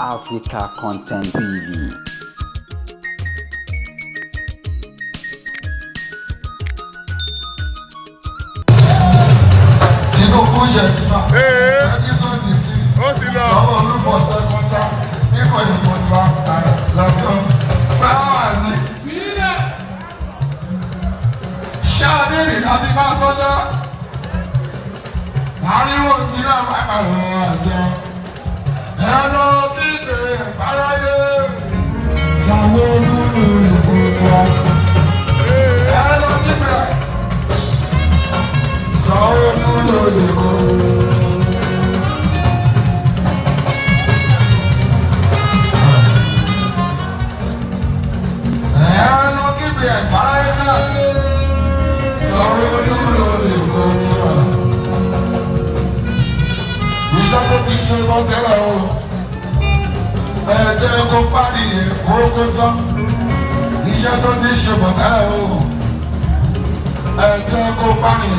Africa Content TV. Tinubu Shettima, 2023, sọ́wọ́ olúbọ̀ sẹ́kọ́ńtà nípa ìbò tí wọ́n ta lọ́jọ́ pẹ́wàásì. Ṣáàdìrì láti máa sọ́jà, àríwó sí náà máa kà lọ́wọ́ àṣẹ. Ẹ̀rọ kíkè fáráyé, ṣàwọn olúlo ìbò tí wọ́n. Ẹ̀rọ kíkè, ṣàwọn olúlo ìbò. Iṣẹ́ tó ti ṣe bọ́ tẹ́lẹ̀ o, ẹ jẹ́ kó parí kókó tán. Iṣẹ́ tó ti ṣe bọ́ tẹ́lẹ̀ o, ẹ jẹ́ kó parí.